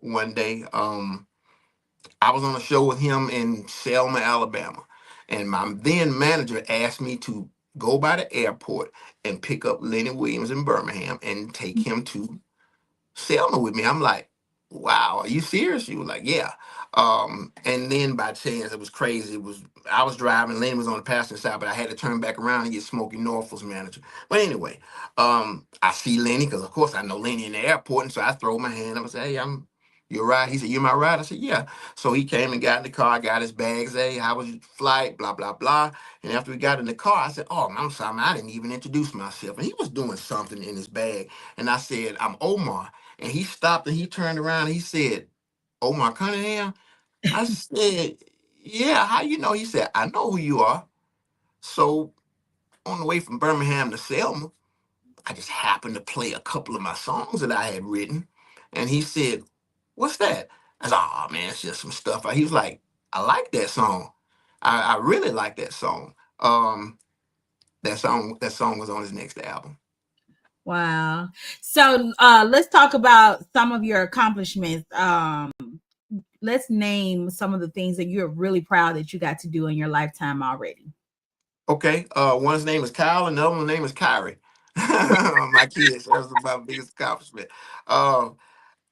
one day. I was on a show with him in Selma, Alabama, and my then manager asked me to go by the airport and pick up Lenny Williams in Birmingham and take him to Selma with me. I'm like, wow, are you serious? She was like, yeah. And then by chance, it was crazy. I was driving, Lenny was on the passenger side, but I had to turn back around and get Smokey Norfolk's manager. But anyway, I see Lenny, because of course I know Lenny in the airport, and so I throw my hand up and say, hey, you're right. He said, you're my ride. I said, yeah. So he came and got in the car, got his bags. Hey, how was your flight? Blah, blah, blah. And after we got in the car, I said, oh, I'm sorry, man, I didn't even introduce myself. And he was doing something in his bag. And I said, I'm Omar. And he stopped and he turned around and he said, Omar Cunningham? I said, yeah, how you know? He said, I know who you are. So on the way from Birmingham to Selma, I just happened to play a couple of my songs that I had written. And he said, what's that? I said, oh man, it's just some stuff. He was like, I like that song. I really like that song. That song was on his next album. Wow. So let's talk about some of your accomplishments. Let's name some of the things that you're really proud that you got to do in your lifetime already. Okay. One's name is Kyle and the other one's name is Kyrie. My kids. That's my biggest accomplishment. Um,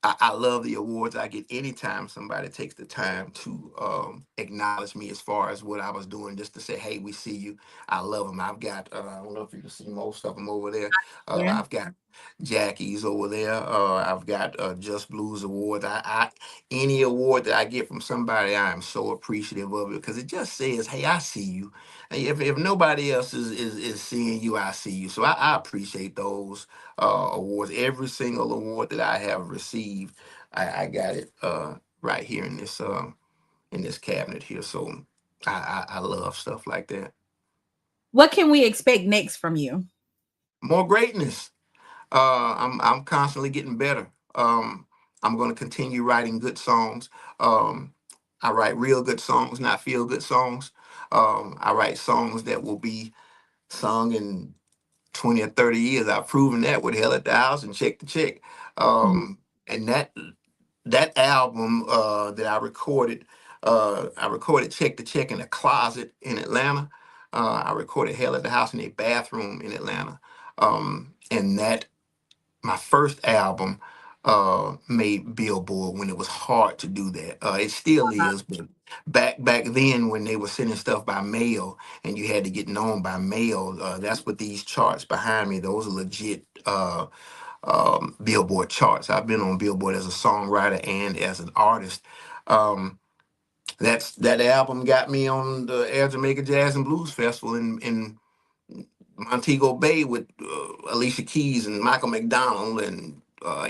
I love the awards I get anytime somebody takes the time to acknowledge me as far as what I was doing, just to say, hey, we see you. I love them. I've got, I don't know if you can see most of them over there. Yeah. I've got Jackie's over there. I've got Just Blues Awards. Any award that I get from somebody, I am so appreciative of it, because it just says, hey, I see you. And if nobody else is seeing you, I see you. So I appreciate those awards. Every single award that I have received, I got it right here in this cabinet here. So I love stuff like that. What can we expect next from you? More greatness. I'm constantly getting better. I'm going to continue writing good songs. Um, I write real good songs, not feel good songs. I write songs that will be sung in 20 or 30 years. I've proven that with Hell at the House and Check the Check. Mhm. And that album that I recorded Check the Check in a closet in Atlanta. I recorded Hell at the House in a bathroom in Atlanta. And that my first album made Billboard when it was hard to do that. It still is, but back then when they were sending stuff by mail and you had to get known by mail, that's what these charts behind me. Those are legit Billboard charts. I've been on Billboard as a songwriter and as an artist. Um, that album got me on the Air Jamaica Jazz and Blues Festival in Montego Bay with Alicia Keys and Michael McDonald and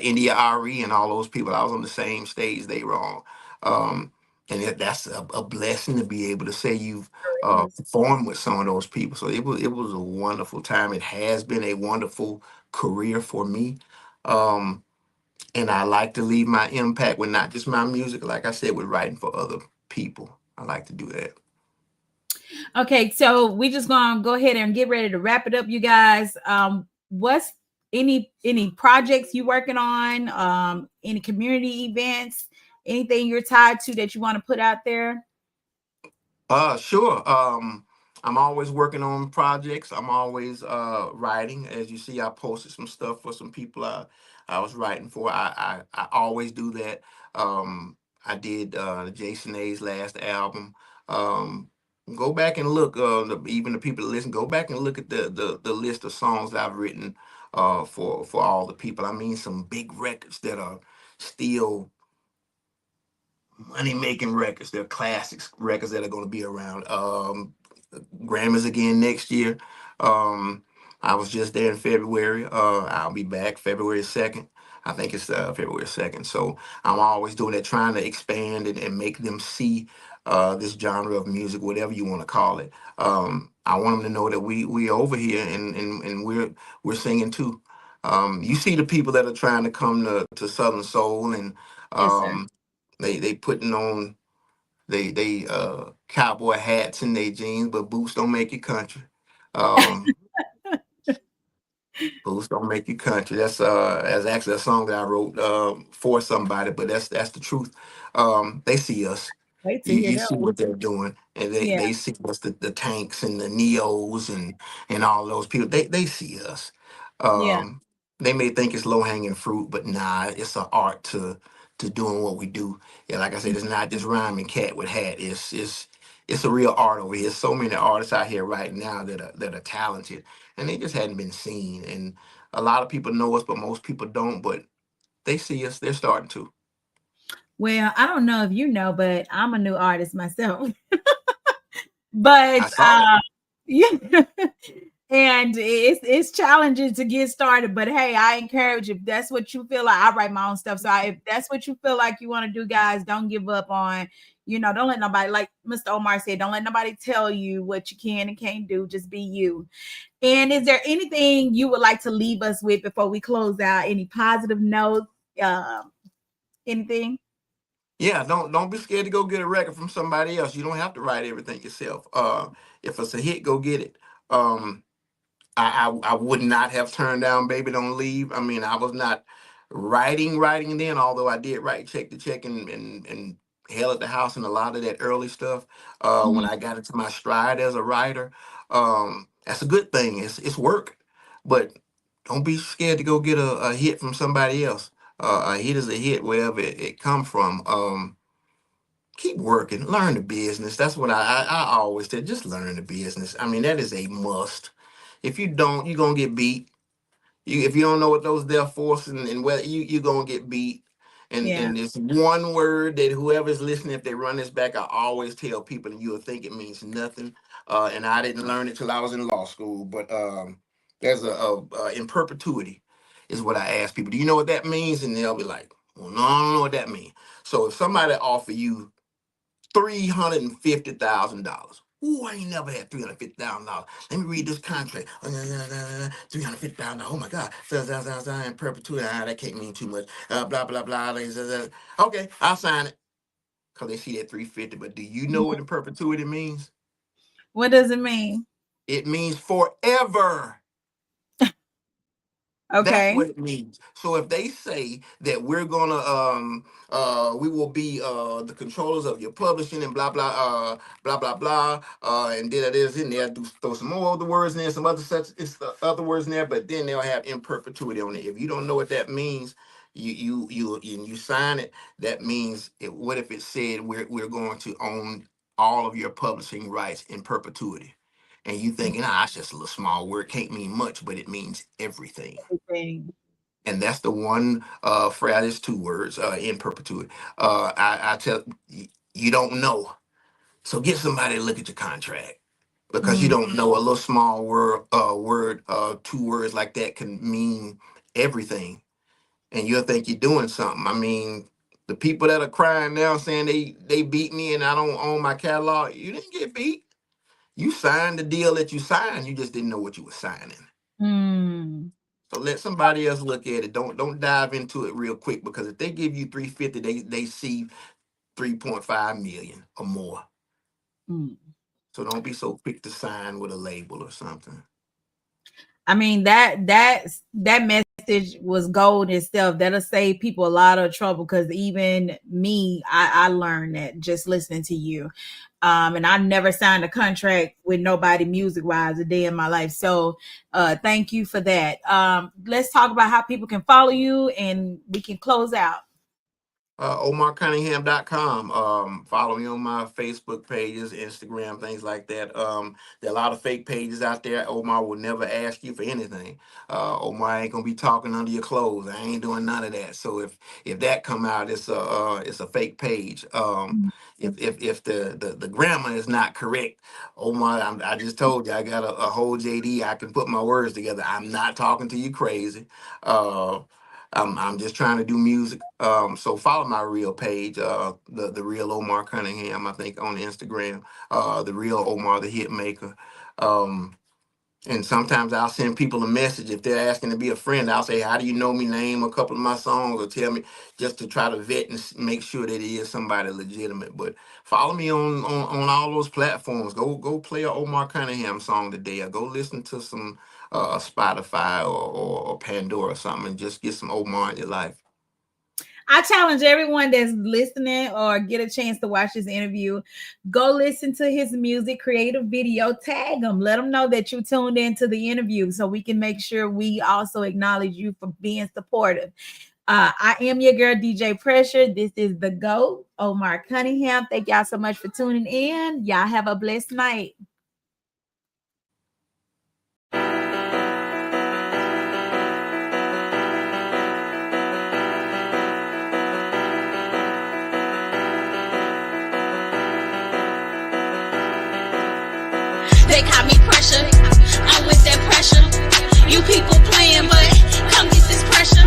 India Ari and all those people. I was on the same stage they were on. And that's a blessing to be able to say you've performed with some of those people. So it was a wonderful time. It has been a wonderful career for me. Um, And I like to leave my impact with not just my music, like I said, with writing for other people. I like to do that. Okay, so we just gonna go ahead and get ready to wrap it up, you guys. What's any projects you working on? Any community events? Anything you're tied to that you want to put out there? Sure. I'm always working on projects. I'm always writing. As you see, I posted some stuff for some people I was writing for. I always do that. I did Jason A's last album. Um, go back and look. Even the people that listen, go back and look at the list of songs that I've written for all the people. I mean, some big records that are still money making records. They're classics records that are going to be around. Grammys again next year. Um, I was just there in February. I'll be back February 2nd. I think it's February 2nd. So I'm always doing that, trying to expand and make them see this genre of music, whatever you want to call it. I want them to know that we over here and we're singing too. You see the people that are trying to come to Southern Soul and Yes, sir. um, they putting on cowboy hats in their jeans, but boots don't make you country. Um, Boots don't make you country. That's actually a song that I wrote for somebody, but that's the truth. They see us. Wait to hear You that see one. what they're doing, and Yeah, they see us, the tanks and the neos and all those people. They see us. yeah. Um, they may think it's low hanging fruit, but nah, it's an art to doing what we do. Yeah, like I said, it's not just rhyming cat with hat. It's a real art over here. So many artists out here right now that are talented, and they just hadn't been seen. And a lot of people know us, but most people don't. But they see us. They're starting to. Well, I don't know if you know, but I'm a new artist myself. But I saw that. yeah, and it's challenging to get started. But hey, I encourage, if that's what you feel like. I write my own stuff, so if that's what you feel like you want to do, guys, don't give up on. Don't let nobody, like Mr. Omar said, don't let nobody tell you what you can and can't do. Just be you. And is there anything you would like to leave us with before we close out? Any positive notes? Anything? Yeah, don't be scared to go get a record from somebody else. You don't have to write everything yourself. If it's a hit, go get it. Um, I would not have turned down Baby Don't Leave. I mean, I was not writing then, although I did write Check to Check and Hell at the House and a lot of that early stuff. When Mhm. I got into my stride as a writer, that's a good thing. It's work, but don't be scared to go get a hit from somebody else. A hit is a hit wherever it come from. Keep working, learn the business. That's what I always tell. Just learn the business. I mean, that is a must. If you don't, you're gonna get beat. If you don't know what those there forces and whether you're gonna get beat. Yeah. And it's one word that whoever's listening, if they run this back, I always tell people, and you'll think it means nothing. And I didn't learn it till I was in law school. But there's in perpetuity is what I ask people. Do you know what that means? And they'll be like, well, no, I don't know what that means. So if somebody offer you $350,000. Ooh, I ain't never had $350,000. Let me read this contract. $350,000. Oh my God. In perpetuity. That can't mean too much. Blah blah blah. Okay, I'll sign it. Cause they see that 350. But do you know what in perpetuity means? What does it mean? It means forever. That's Okay. what it means. So if they say that we're gonna we will be the controllers of your publishing and blah blah blah blah and then it is in there, throw some more other words in there, some other such it's other words in there, but then they'll have in perpetuity on it. If you don't know what that means, you sign it. That means what if it said we're going to own all of your publishing rights in perpetuity? And you thinking, it's just a little small word, can't mean much, but it means everything. Everything. And that's the one phrase, it's two words, in perpetuity. I tell you don't know. So get somebody to look at your contract because you Mm. don't know a little small two words like that can mean everything. And you'll think you're doing something. I mean, the people that are crying now saying they beat me and I don't own my catalog, you didn't get beat. You signed the deal that you signed. You just didn't know what you were signing. Mm. So let somebody else look at it. Don't dive into it real quick, because if they give you 350, they see 3.5 million or more. Mm. So don't be so quick to sign with a label or something. I mean, that message was gold itself. That'll save people a lot of trouble, because even me, I learned that just listening to you. And I never signed a contract with nobody music wise a day in my life. So thank you for that. Let's talk about how people can follow you, and we can close out. OmarCunningham.com. Follow me on my Facebook pages, Instagram, things like that. There are a lot of fake pages out there. Omar will never ask you for anything. Omar ain't gonna be talking under your clothes. I ain't doing none of that. So if that come out, it's a fake page. If the grammar is not correct, Omar, I just told you I got a whole JD. I can put my words together. I'm not talking to you crazy. I'm just trying to do music. So follow my real page, the real Omar Cunningham, I think, on Instagram. The real Omar the Hitmaker. And sometimes I'll send people a message if they're asking to be a friend. I'll say, "How do you know me?" Name a couple of my songs, or tell me, just to try to vet and make sure that it is somebody legitimate. But follow me on all those platforms. Go play a Omar Cunningham song today, or go listen to some Spotify or Pandora or something, and just get some Omar in your life. I challenge everyone that's listening or get a chance to watch this interview, go listen to his music, create a video, tag him, let him know that you tuned into the interview, so we can make sure we also acknowledge you for being supportive. I am your girl, DJ Pressure. This is the GOAT, Omar Cunningham. Thank y'all so much for tuning in. Y'all have a blessed night. They call me pressure. I'm with that pressure. You people playing, but come get this pressure.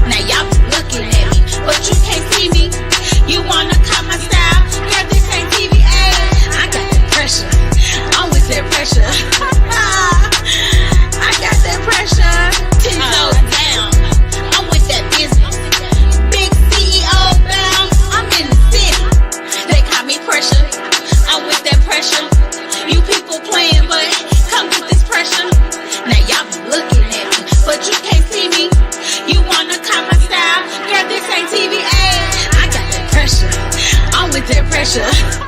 Now y'all be looking at me, but you can't see me. You wanna call my style? Girl, this ain't TVA. I got that pressure. I'm with that pressure. I got that pressure. 10 toes down. I'm with that business. Big CEO bound. I'm in the city. They call me pressure. I'm with that pressure. You people playing, but come get this pressure. Now y'all be looking at me, but you can't see me. You wanna call my style? Girl, this ain't TVA. I got that pressure. I'm with that pressure.